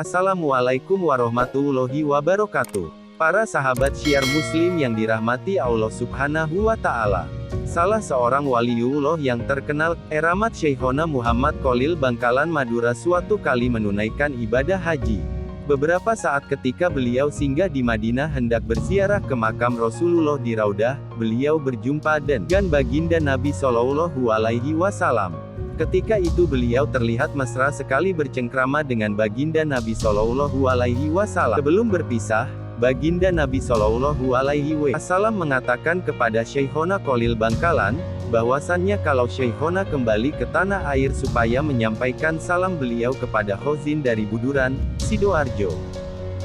Assalamualaikum warahmatullahi wabarakatuh. Para sahabat syiar muslim yang dirahmati Allah subhanahu wa ta'ala. Salah seorang waliullah yang terkenal, Eramat Syekhona Muhammad Khalil Bangkalan Madura suatu kali menunaikan ibadah haji. Beberapa saat ketika beliau singgah di Madinah hendak berziarah ke makam Rasulullah di Raudah, beliau berjumpa dengan baginda Nabi Shallallahu Alaihi Wasallam. Ketika itu beliau terlihat mesra sekali bercengkrama dengan baginda Nabi Shallallahu Alaihi Wasallam. Sebelum berpisah, baginda Nabi Shallallahu Alaihi Wasallam mengatakan kepada Syekhona Khalil Bangkalan, bahwasannya kalau Syekhona kembali ke tanah air supaya menyampaikan salam beliau kepada Khozin dari Buduran, Sidoarjo.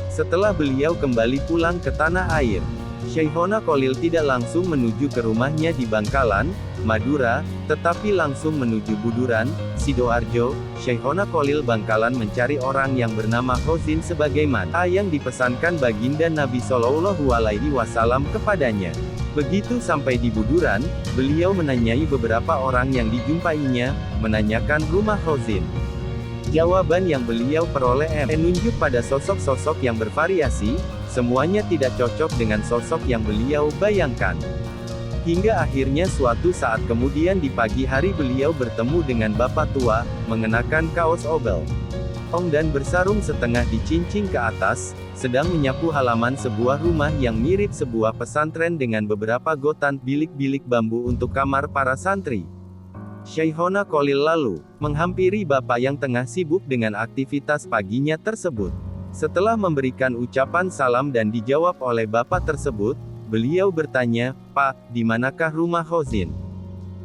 Setelah beliau kembali pulang ke tanah air, Syekhona Khalil tidak langsung menuju ke rumahnya di Bangkalan, Madura, tetapi langsung menuju Buduran, Sidoarjo. Syekhona Khalil Bangkalan mencari orang yang bernama Khozin sebagaimana yang dipesankan baginda Nabi Shallallahu Alaihi Wasallam kepadanya. Begitu sampai di Buduran, beliau menanyai beberapa orang yang dijumpainya, menanyakan rumah Khozin. Jawaban yang beliau peroleh menunjuk pada sosok-sosok yang bervariasi, semuanya tidak cocok dengan sosok yang beliau bayangkan. Hingga akhirnya suatu saat kemudian di pagi hari beliau bertemu dengan bapak tua, mengenakan kaos obel dan bersarung setengah dicincing ke atas, sedang menyapu halaman sebuah rumah yang mirip sebuah pesantren dengan beberapa gotan bilik-bilik bambu untuk kamar para santri. Syekhona Khalil lalu menghampiri bapak yang tengah sibuk dengan aktivitas paginya tersebut. Setelah memberikan ucapan salam dan dijawab oleh bapak tersebut, beliau bertanya, "Pak, di manakah rumah Khozin?"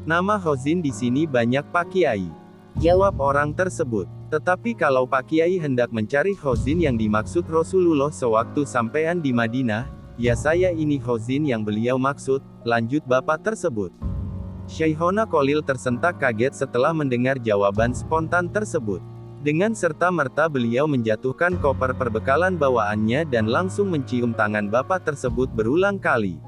"Nama Khozin di sini banyak Pak Kiai," jawab orang tersebut. "Tetapi kalau Pak Kiai hendak mencari Khozin yang dimaksud Rasulullah sewaktu sampean di Madinah, ya saya ini Khozin yang beliau maksud," lanjut bapak tersebut. Syekhona Khalil tersentak kaget setelah mendengar jawaban spontan tersebut. Dengan serta-merta beliau menjatuhkan koper perbekalan bawaannya dan langsung mencium tangan bapak tersebut berulang kali.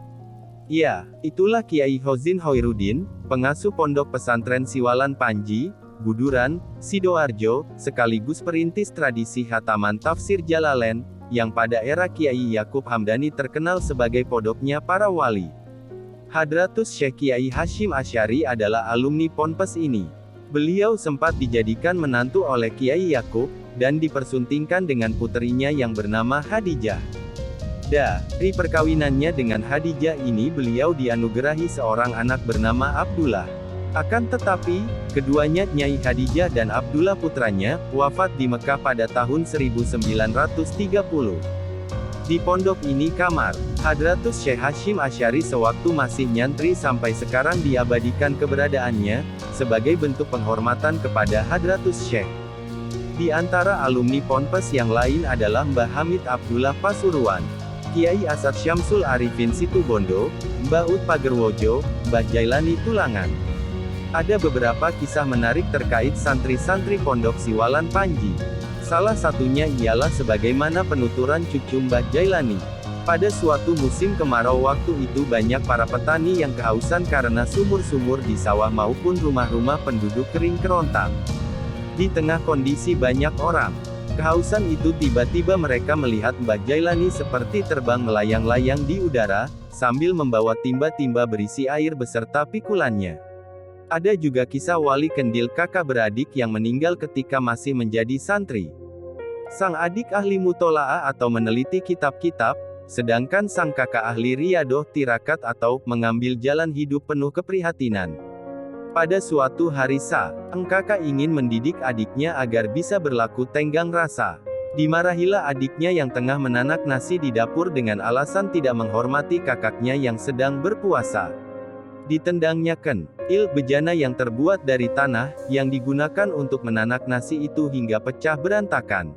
Ya, itulah Kiai Khozin Hoirudin, pengasuh pondok pesantren Siwalan Panji, Buduran, Sidoarjo, sekaligus perintis tradisi khataman tafsir Jalalain, yang pada era Kiai Yakub Hamdani terkenal sebagai podoknya para wali. Hadratus Syekh Kiai Hashim Asy'ari adalah alumni ponpes ini. Beliau sempat dijadikan menantu oleh Kiai Yakub, dan dipersuntingkan dengan puterinya yang bernama Hadijah. Dari perkawinannya dengan Hadijah ini beliau dianugerahi seorang anak bernama Abdullah. Akan tetapi, keduanya, Nyai Hadijah dan Abdullah putranya, wafat di Mekah pada tahun 1930. Di pondok ini kamar Hadratus Syekh Hashim Asy'ari sewaktu masih nyantri sampai sekarang diabadikan keberadaannya, sebagai bentuk penghormatan kepada Hadratus Syekh. Di antara alumni ponpes yang lain adalah Mbah Hamid Abdullah Pasuruan, Kiai Asad Syamsul Arifin Situbondo, Mbah Ud Pagerwojo, Mbah Jailani Tulangan. Ada beberapa kisah menarik terkait santri-santri pondok Siwalan Panji. Salah satunya ialah sebagaimana penuturan cucu Mbah Jailani. Pada suatu musim kemarau waktu itu banyak para petani yang kehausan karena sumur-sumur di sawah maupun rumah-rumah penduduk kering kerontang. Di tengah kondisi banyak orang kehausan itu tiba-tiba mereka melihat Mbah Jailani seperti terbang melayang-layang di udara, sambil membawa timba-timba berisi air beserta pikulannya. Ada juga kisah wali kendil kakak beradik yang meninggal ketika masih menjadi santri. Sang adik ahli mutola'ah atau meneliti kitab-kitab, sedangkan sang kakak ahli riyadoh tirakat atau mengambil jalan hidup penuh keprihatinan. Pada suatu hari sang kakak ingin mendidik adiknya agar bisa berlaku tenggang rasa. Dimarahilah adiknya yang tengah menanak nasi di dapur dengan alasan tidak menghormati kakaknya yang sedang berpuasa. Ditendangnya bejana yang terbuat dari tanah, yang digunakan untuk menanak nasi itu hingga pecah berantakan.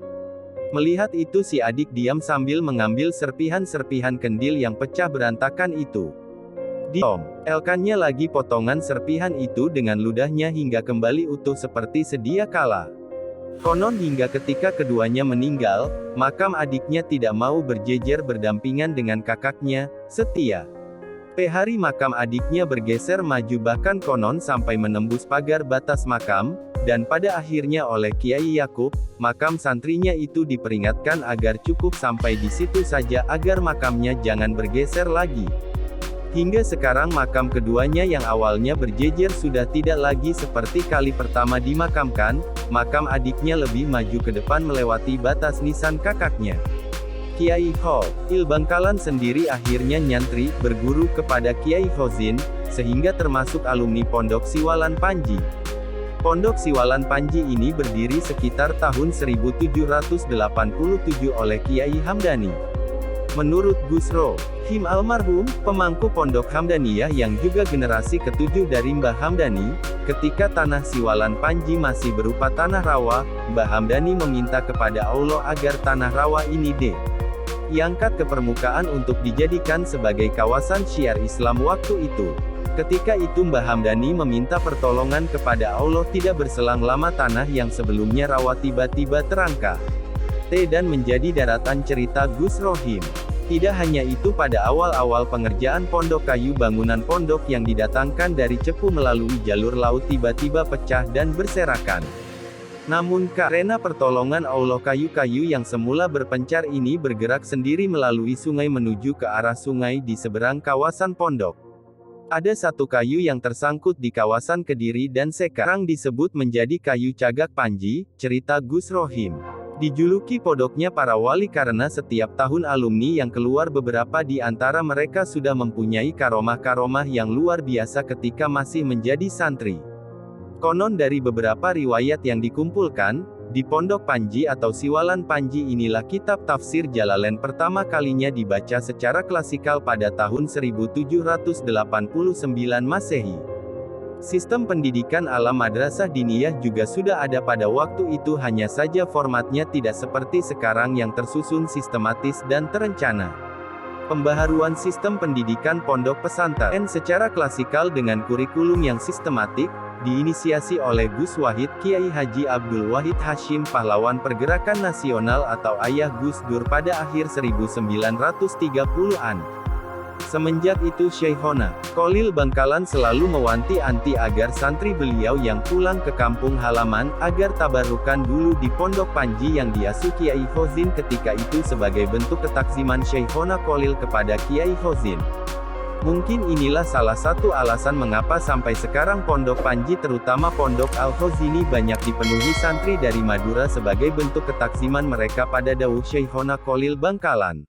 Melihat itu si adik diam sambil mengambil serpihan-serpihan kendil yang pecah berantakan itu. Elkannya lagi potongan serpihan itu dengan ludahnya hingga kembali utuh seperti sedia kala. Konon hingga ketika keduanya meninggal, makam adiknya tidak mau berjejer berdampingan dengan kakaknya, Setia. Hari makam adiknya bergeser maju bahkan konon sampai menembus pagar batas makam, dan pada akhirnya oleh Kiai Yakub, makam santrinya itu diperingatkan agar cukup sampai di situ saja agar makamnya jangan bergeser lagi. Hingga sekarang makam keduanya yang awalnya berjejer sudah tidak lagi seperti kali pertama dimakamkan, makam adiknya lebih maju ke depan melewati batas nisan kakaknya. Kiai Khalil Bangkalan sendiri akhirnya nyantri, berguru kepada Kiai Khozin, sehingga termasuk alumni Pondok Siwalan Panji. Pondok Siwalan Panji ini berdiri sekitar tahun 1787 oleh Kiai Hamdani. Menurut Gus Rohim almarhum, pemangku Pondok Hamdaniyah yang juga generasi ketujuh dari Mbah Hamdani, ketika tanah Siwalan Panji masih berupa tanah rawa, Mbah Hamdani meminta kepada Allah agar tanah rawa ini diangkat ke permukaan untuk dijadikan sebagai kawasan syiar Islam waktu itu. Ketika itu Mbah Hamdani meminta pertolongan kepada Allah, tidak berselang lama tanah yang sebelumnya rawa tiba-tiba terangkat dan menjadi daratan, cerita Gus Rohim. Tidak hanya itu, pada awal-awal pengerjaan pondok kayu bangunan pondok yang didatangkan dari Cepu melalui jalur laut tiba-tiba pecah dan berserakan. Namun karena pertolongan Allah, kayu-kayu yang semula berpencar ini bergerak sendiri melalui sungai menuju ke arah sungai di seberang kawasan pondok. Ada satu kayu yang tersangkut di kawasan Kediri dan sekarang disebut menjadi kayu Cagak Panji, cerita Gus Rohim. Dijuluki pondoknya para wali karena setiap tahun alumni yang keluar, beberapa di antara mereka sudah mempunyai karomah-karomah yang luar biasa ketika masih menjadi santri. Konon dari beberapa riwayat yang dikumpulkan, di Pondok Panji atau Siwalan Panji inilah kitab tafsir Jalalain pertama kalinya dibaca secara klasikal pada tahun 1789 Masehi. Sistem pendidikan ala madrasah diniyah juga sudah ada pada waktu itu, hanya saja formatnya tidak seperti sekarang yang tersusun sistematis dan terencana. Pembaharuan sistem pendidikan pondok pesantren secara klasikal dengan kurikulum yang sistematik, diinisiasi oleh Gus Wahid, Kiai Haji Abdul Wahid Hashim, pahlawan pergerakan nasional atau Ayah Gus Dur pada akhir 1930-an. Semenjak itu Syekhona Khalil Bangkalan selalu mewanti-wanti agar santri beliau yang pulang ke kampung halaman, agar tabarukan dulu di Pondok Panji yang diasuh Kiai Khozin ketika itu sebagai bentuk ketaksiman Syekhona Khalil kepada Kiai Khozin. Mungkin inilah salah satu alasan mengapa sampai sekarang Pondok Panji terutama Pondok Al-Khozini banyak dipenuhi santri dari Madura sebagai bentuk ketaksiman mereka pada dawuh Syekhona Khalil Bangkalan.